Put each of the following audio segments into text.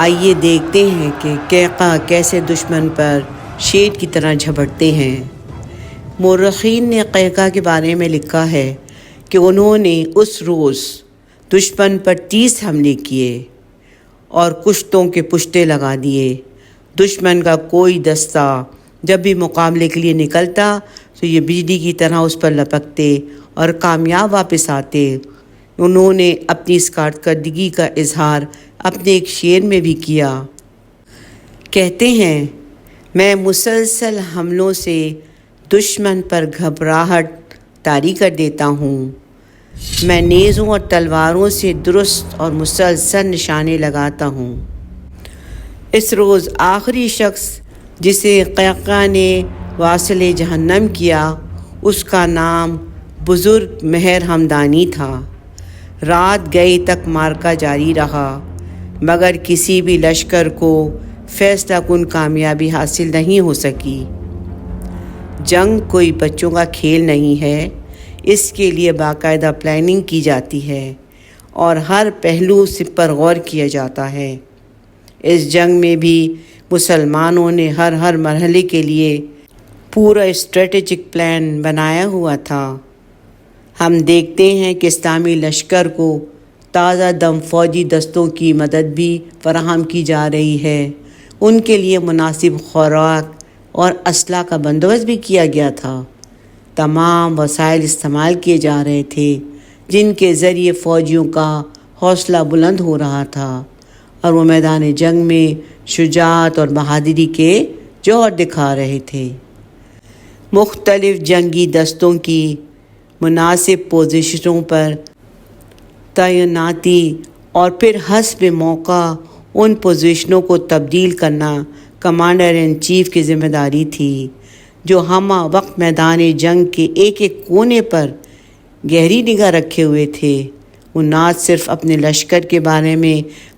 آئیے دیکھتے ہیں کہ قیقاع کیسے دشمن پر شیر کی طرح جھپٹتے ہیں۔ مورخین نے قیقاع کے بارے میں لکھا ہے کہ انہوں نے اس روز دشمن پر 30 حملے کیے اور کشتوں کے پشتے لگا دیے۔ دشمن کا کوئی دستہ جب بھی مقابلے کے لیے نکلتا تو یہ بجلی کی طرح اس پر لپکتے اور کامیاب واپس آتے۔ انہوں نے اپنی اس کارکردگی کا اظہار اپنے ایک شعر میں بھی کیا۔ کہتے ہیں، میں مسلسل حملوں سے دشمن پر گھبراہٹ طاری کر دیتا ہوں۔ میں نیزوں اور تلواروں سے درست اور مسلسل نشانے لگاتا ہوں۔ اس روز آخری شخص جسے قیقاع نے واصل جہنم کیا، اس کا نام بزرگ مہر ہمدانی تھا۔ رات گئے تک معرکہ جاری رہا، مگر کسی بھی لشکر کو فیصلہ کن کامیابی حاصل نہیں ہو سکی۔ جنگ کوئی بچوں کا کھیل نہیں ہے، اس کے لیے باقاعدہ پلاننگ کی جاتی ہے اور ہر پہلو پر غور کیا جاتا ہے۔ اس جنگ میں بھی مسلمانوں نے ہر مرحلے کے لیے پورا اسٹریٹجک پلان بنایا ہوا تھا۔ ہم دیکھتے ہیں کہ اسلامی لشکر کو تازہ دم فوجی دستوں کی مدد بھی فراہم کی جا رہی ہے۔ ان کے لیے مناسب خوراک اور اسلحہ کا بندوبست بھی کیا گیا تھا۔ تمام وسائل استعمال کیے جا رہے تھے جن کے ذریعے فوجیوں کا حوصلہ بلند ہو رہا تھا اور وہ میدان جنگ میں شجاعت اور بہادری کے جوہر دکھا رہے تھے۔ مختلف جنگی دستوں کی مناسب پوزیشنوں پر تعیناتی اور پھر حسب موقع ان پوزیشنوں کو تبدیل کرنا کمانڈر ان چیف کی ذمہ داری تھی، جو ہمہ وقت میدان جنگ کے ایک ایک کونے پر گہری نگاہ رکھے ہوئے تھے۔ وہ نہ صرف اپنے لشکر کے بارے میں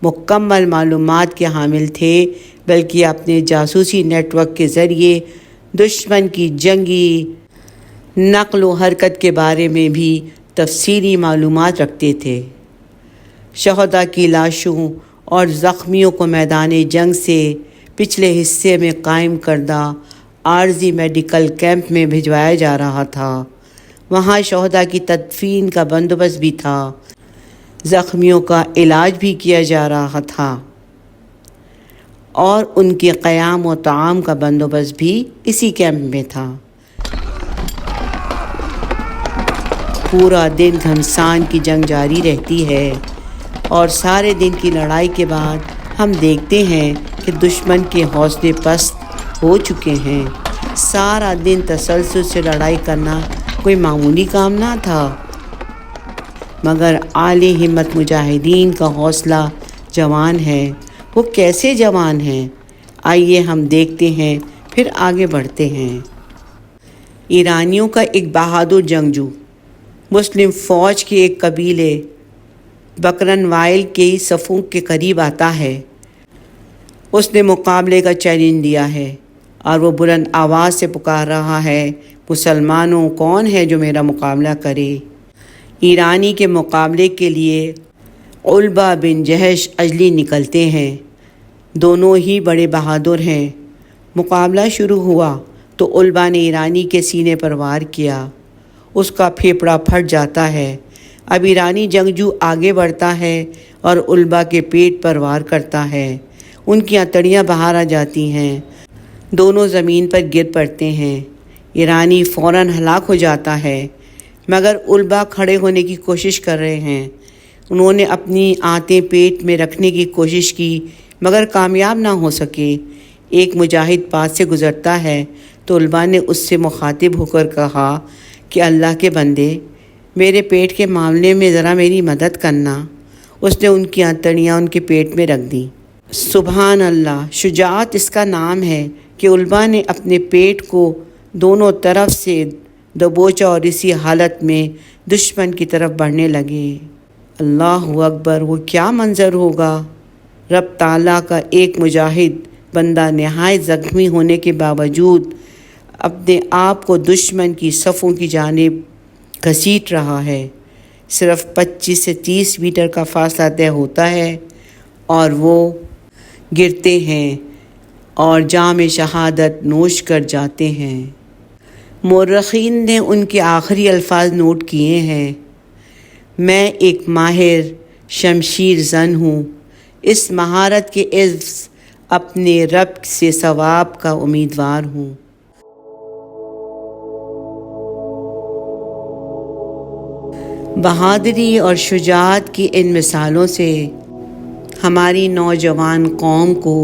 مکمل معلومات کے حامل تھے، بلکہ اپنے جاسوسی نیٹ ورک کے ذریعے دشمن کی جنگی نقل و حرکت کے بارے میں بھی تفصیلی معلومات رکھتے تھے۔ شہداء کی لاشوں اور زخمیوں کو میدان جنگ سے پچھلے حصے میں قائم کردہ عارضی میڈیکل کیمپ میں بھجوایا جا رہا تھا۔ وہاں شہداء کی تدفین کا بندوبست بھی تھا، زخمیوں کا علاج بھی کیا جا رہا تھا اور ان کے قیام و طعام کا بندوبست بھی اسی کیمپ میں تھا۔ پورا دن گھمسان کی جنگ جاری رہتی ہے اور سارے دن کی لڑائی کے بعد ہم دیکھتے ہیں کہ دشمن کے حوصلے پست ہو چکے ہیں۔ سارا دن تسلسل سے لڑائی کرنا کوئی معمولی کام نہ تھا، مگر اعلی ہمت مجاہدین کا حوصلہ جوان ہے۔ وہ کیسے جوان ہیں؟ آئیے ہم دیکھتے ہیں، پھر آگے بڑھتے ہیں۔ ایرانیوں کا ایک بہادر جنگجو مسلم فوج کے ایک قبیلے بکرن وائل کی صفوں کے قریب آتا ہے۔ اس نے مقابلے کا چیلنج دیا ہے اور وہ بلند آواز سے پکار رہا ہے، مسلمانوں، کون ہے جو میرا مقابلہ کرے؟ ایرانی کے مقابلے کے لیے علبہ بن جہش اجلی نکلتے ہیں۔ دونوں ہی بڑے بہادر ہیں۔ مقابلہ شروع ہوا تو علبہ نے ایرانی کے سینے پر وار کیا۔ اس کا پھیپھڑا پھٹ جاتا ہے۔ اب ایرانی جنگجو آگے بڑھتا ہے اور علبہ کے پیٹ پر وار کرتا ہے۔ ان کی انتڑیاں باہر آ جاتی ہیں، دونوں زمین پر گر پڑتے ہیں۔ ایرانی فوراً ہلاک ہو جاتا ہے، مگر علبہ کھڑے ہونے کی کوشش کر رہے ہیں۔ انہوں نے اپنی آنتیں پیٹ میں رکھنے کی کوشش کی، مگر کامیاب نہ ہو سکے۔ ایک مجاہد پاس سے گزرتا ہے تو علبہ نے اس سے مخاطب ہو کر کہا کہ اللہ کے بندے، میرے پیٹ کے معاملے میں ذرا میری مدد کرنا۔ اس نے ان کی انتڑیاں ان کے پیٹ میں رکھ دیں۔ سبحان اللہ! شجاعت اس کا نام ہے کہ علبہ نے اپنے پیٹ کو دونوں طرف سے دبوچا اور اسی حالت میں دشمن کی طرف بڑھنے لگے۔ اللہ اکبر! وہ کیا منظر ہوگا! رب تعالیٰ کا ایک مجاہد بندہ نہایت زخمی ہونے کے باوجود اپنے آپ کو دشمن کی صفوں کی جانب گھسیٹ رہا ہے۔ صرف 25 سے 30 میٹر کا فاصلہ طے ہوتا ہے اور وہ گرتے ہیں اور جام شہادت نوش کر جاتے ہیں۔ مورخین نے ان کے آخری الفاظ نوٹ کیے ہیں: میں ایک ماہر شمشیر زن ہوں، اس مہارت کے عوض اپنے رب سے ثواب کا امیدوار ہوں۔ بہادری اور شجاعت کی ان مثالوں سے ہماری نوجوان قوم کو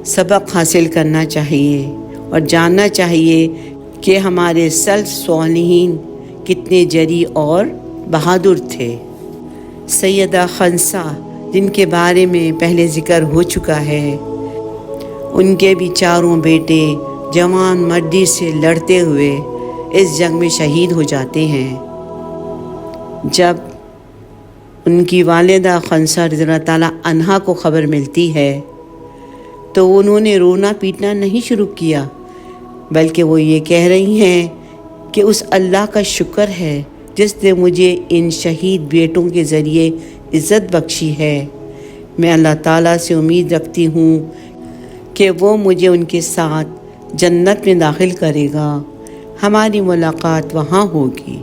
سبق حاصل کرنا چاہیے اور جاننا چاہیے کہ ہمارے سلف صالحین کتنے جری اور بہادر تھے۔ سیدہ خنسا، جن کے بارے میں پہلے ذکر ہو چکا ہے، ان کے بھی چاروں بیٹے جوان مردی سے لڑتے ہوئے اس جنگ میں شہید ہو جاتے ہیں۔ جب ان کی والدہ خنسا رضی اللہ تعالیٰ عنہا کو خبر ملتی ہے تو انہوں نے رونا پیٹنا نہیں شروع کیا، بلکہ وہ یہ کہہ رہی ہیں کہ اس اللہ کا شکر ہے جس نے مجھے ان شہید بیٹوں کے ذریعے عزت بخشی ہے۔ میں اللہ تعالیٰ سے امید رکھتی ہوں کہ وہ مجھے ان کے ساتھ جنت میں داخل کرے گا، ہماری ملاقات وہاں ہوگی۔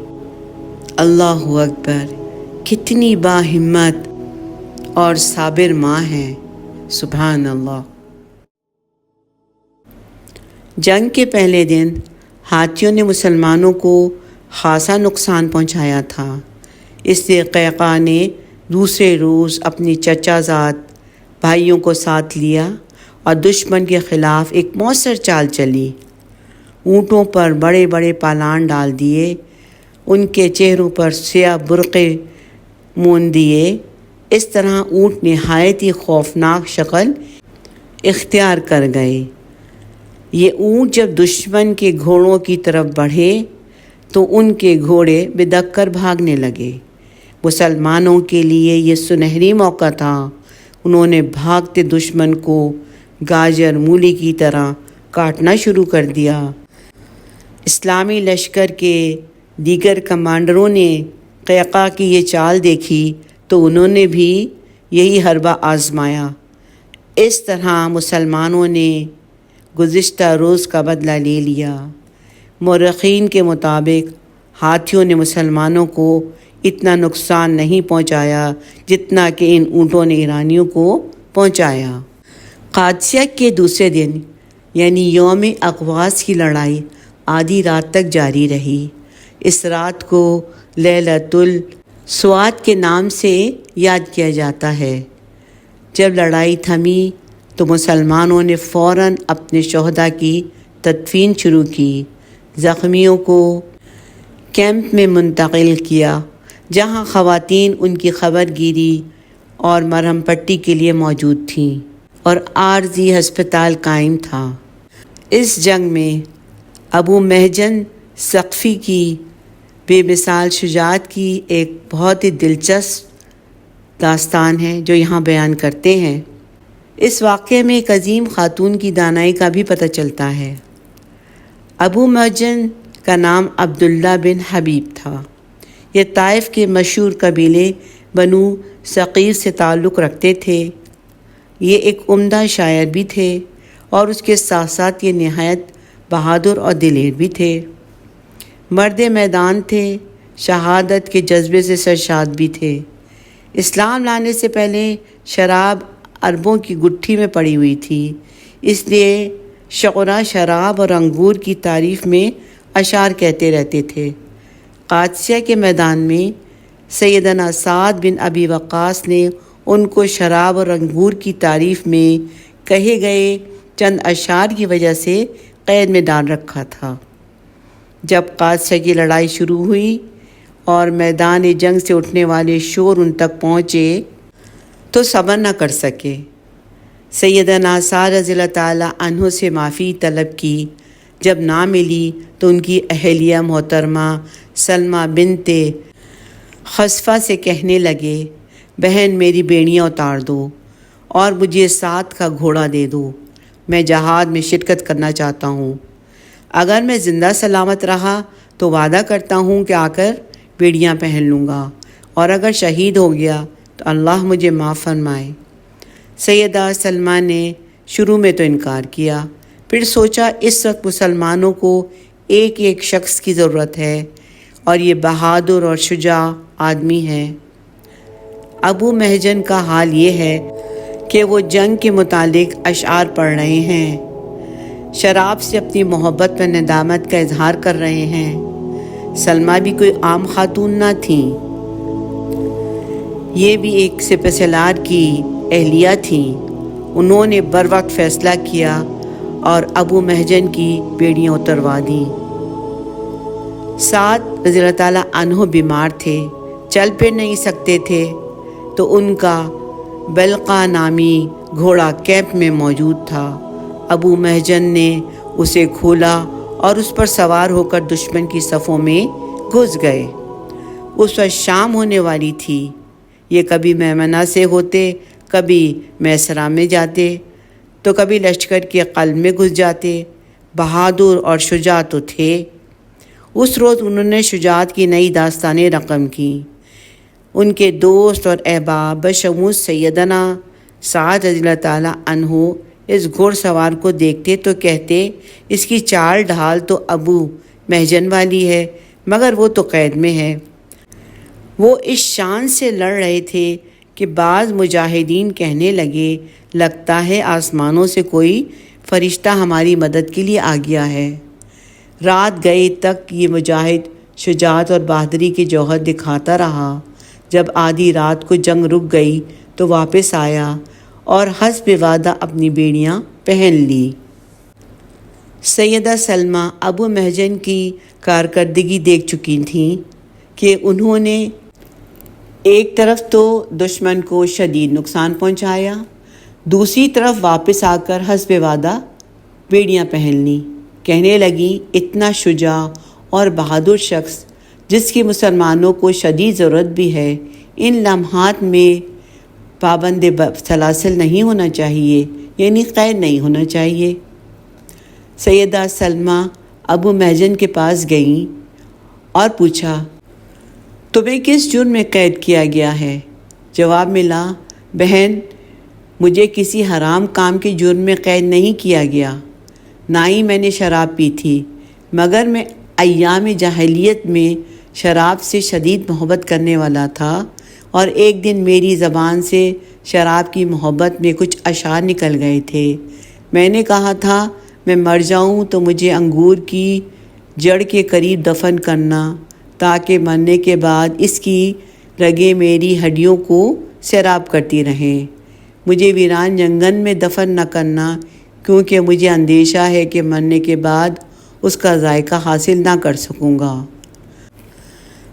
اللہ اکبر! کتنی باہمت اور صابر ماں ہے، سبحان اللہ۔ جنگ کے پہلے دن ہاتھیوں نے مسلمانوں کو خاصا نقصان پہنچایا تھا، اس لیے قیقاع نے دوسرے روز اپنی چچا زاد بھائیوں کو ساتھ لیا اور دشمن کے خلاف ایک مؤثر چال چلی۔ اونٹوں پر بڑے بڑے پالان ڈال دیے، ان کے چہروں پر سیاہ برقعے مون دیے۔ اس طرح اونٹ نہایت ہی خوفناک شکل اختیار کر گئے۔ یہ اونٹ جب دشمن کے گھوڑوں کی طرف بڑھے تو ان کے گھوڑے بدک کر بھاگنے لگے۔ مسلمانوں کے لیے یہ سنہری موقع تھا، انہوں نے بھاگتے دشمن کو گاجر مولی کی طرح کاٹنا شروع کر دیا۔ اسلامی لشکر کے دیگر کمانڈروں نے قیقاع کی یہ چال دیکھی تو انہوں نے بھی یہی حربہ آزمایا۔ اس طرح مسلمانوں نے گزشتہ روز کا بدلہ لے لیا۔ مورخین کے مطابق ہاتھیوں نے مسلمانوں کو اتنا نقصان نہیں پہنچایا جتنا کہ ان اونٹوں نے ایرانیوں کو پہنچایا۔ قادسیہ کے دوسرے دن یعنی یوم اقواس کی لڑائی آدھی رات تک جاری رہی۔ اس رات کو لیلۃ السواد کے نام سے یاد کیا جاتا ہے۔ جب لڑائی تھمی تو مسلمانوں نے فوراً اپنے شہداء کی تدفین شروع کی، زخمیوں کو کیمپ میں منتقل کیا جہاں خواتین ان کی خبر گیری اور مرہم پٹی کے لیے موجود تھیں، اور عارضی ہسپتال قائم تھا۔ اس جنگ میں ابو محجن ثقفی کی بے مثال شجاعت کی ایک بہت ہی دلچسپ داستان ہے جو یہاں بیان کرتے ہیں۔ اس واقعے میں ایک عظیم خاتون کی دانائی کا بھی پتہ چلتا ہے۔ ابو محجن کا نام عبداللہ بن حبیب تھا۔ یہ طائف کے مشہور قبیلے بنو ثقیف سے تعلق رکھتے تھے۔ یہ ایک عمدہ شاعر بھی تھے اور اس کے ساتھ ساتھ یہ نہایت بہادر اور دلیر بھی تھے۔ مرد میدان تھے، شہادت کے جذبے سے سرشار بھی تھے۔ اسلام لانے سے پہلے شراب عربوں کی گٹھی میں پڑی ہوئی تھی، اس لیے شعراء شراب اور انگور کی تعریف میں اشعار کہتے رہتے تھے۔ قادسیہ کے میدان میں سیدنا سعد بن ابی وقاص نے ان کو شراب اور انگور کی تعریف میں کہے گئے چند اشعار کی وجہ سے قید میں ڈال رکھا تھا۔ جب قادسیہ کی لڑائی شروع ہوئی اور میدان جنگ سے اٹھنے والے شور ان تک پہنچے تو صبر نہ کر سکے۔ سیدنا سعد رضی اللہ تعالیٰ عنہ سے معافی طلب کی۔ جب نہ ملی تو ان کی اہلیہ محترمہ سلمہ بنت خصفہ سے کہنے لگے، بہن میری بیڑیاں اتار دو اور مجھے سعد کا گھوڑا دے دو، میں جہاد میں شرکت کرنا چاہتا ہوں۔ اگر میں زندہ سلامت رہا تو وعدہ کرتا ہوں کہ آ کر بیڑیاں پہن لوں گا، اور اگر شہید ہو گیا تو اللہ مجھے معاف فرمائے۔ سیدہ سلمہ نے شروع میں تو انکار کیا، پھر سوچا اس وقت مسلمانوں کو ایک ایک شخص کی ضرورت ہے اور یہ بہادر اور شجاع آدمی ہے۔ ابو محجن کا حال یہ ہے کہ وہ جنگ کے متعلق اشعار پڑھ رہے ہیں، شراب سے اپنی محبت پر ندامت کا اظہار کر رہے ہیں۔ سلمہ بھی کوئی عام خاتون نہ تھیں، یہ بھی ایک سپہ سالار کی اہلیہ تھیں۔ انہوں نے بروقت فیصلہ کیا اور ابو محجن کی بیڑیاں اتروا دیں۔ سعد رضی اللہ تعالیٰ عنہ بیمار تھے، چل پھر نہیں سکتے تھے، تو ان کا بلقا نامی گھوڑا کیمپ میں موجود تھا۔ ابو محجن نے اسے کھولا اور اس پر سوار ہو کر دشمن کی صفوں میں گھس گئے۔ اس وقت شام ہونے والی تھی۔ یہ کبھی میمنہ سے ہوتے، کبھی میسرہ میں جاتے، تو کبھی لشکر کے قلب میں گھس جاتے۔ بہادر اور شجاع تو تھے۔ اس روز انہوں نے شجاعت کی نئی داستانیں رقم کیں۔ ان کے دوست اور احباب بشمول سیدنا سعد رضی اللہ تعالیٰ عنہ اس گھوڑ سوار کو دیکھتے تو کہتے، اس کی چال ڈھال تو ابو محجن والی ہے، مگر وہ تو قید میں ہے۔ وہ اس شان سے لڑ رہے تھے کہ بعض مجاہدین کہنے لگے، لگتا ہے آسمانوں سے کوئی فرشتہ ہماری مدد کے لیے آ گیا ہے۔ رات گئے تک یہ مجاہد شجاعت اور بہادری کے جوہر دکھاتا رہا۔ جب آدھی رات کو جنگ رک گئی تو واپس آیا اور حسب وعدہ اپنی بیڑیاں پہن لی۔ سیدہ سلمہ ابو محجن کی کارکردگی دیکھ چکی تھیں کہ انہوں نے ایک طرف تو دشمن کو شدید نقصان پہنچایا، دوسری طرف واپس آ کر حسب وعدہ بیڑیاں پہن لیں۔ کہنے لگی، اتنا شجاع اور بہادر شخص جس کی مسلمانوں کو شدید ضرورت بھی ہے، ان لمحات میں پابند سلاسل نہیں ہونا چاہیے، یعنی قید نہیں ہونا چاہیے۔ سیدہ سلمہ ابو محجن کے پاس گئیں اور پوچھا، تمہیں کس جرم میں قید کیا گیا ہے؟ جواب ملا، بہن، مجھے کسی حرام کام کے جرم میں قید نہیں کیا گیا، نہ ہی میں نے شراب پی تھی، مگر میں ایام جاہلیت میں شراب سے شدید محبت کرنے والا تھا، اور ایک دن میری زبان سے شراب کی محبت میں کچھ اشعار نکل گئے تھے۔ میں نے کہا تھا، میں مر جاؤں تو مجھے انگور کی جڑ کے قریب دفن کرنا، تاکہ مرنے کے بعد اس کی رگیں میری ہڈیوں کو سیراب کرتی رہیں۔ مجھے ویران جنگل میں دفن نہ کرنا، کیونکہ مجھے اندیشہ ہے کہ مرنے کے بعد اس کا ذائقہ حاصل نہ کر سکوں گا۔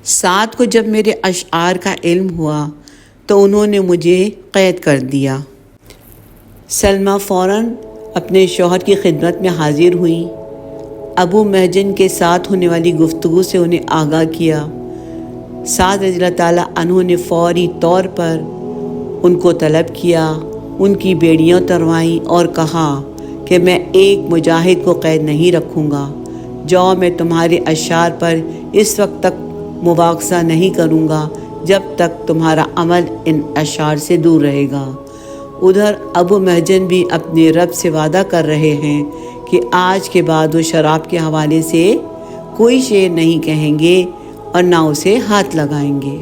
سعد کو جب میرے اشعار کا علم ہوا تو انہوں نے مجھے قید کر دیا۔ سلمہ فوراً اپنے شوہر کی خدمت میں حاضر ہوئیں۔ ابو محجن کے ساتھ ہونے والی گفتگو سے انہیں آگاہ کیا۔ سعد رضی اللہ تعالیٰ عنہ نے فوری طور پر ان کو طلب کیا، ان کی بیڑیاں اتروائیں اور کہا کہ میں ایک مجاہد کو قید نہیں رکھوں گا، جاؤ، میں تمہارے اشعار پر اس وقت تک مواخذہ نہیں کروں گا جب تک تمہارا عمل ان اشعار سے دور رہے گا۔ ادھر ابو محجن بھی اپنے رب سے وعدہ کر رہے ہیں کہ آج کے بعد وہ شراب کے حوالے سے کوئی شعر نہیں کہیں گے اور نہ اسے ہاتھ لگائیں گے۔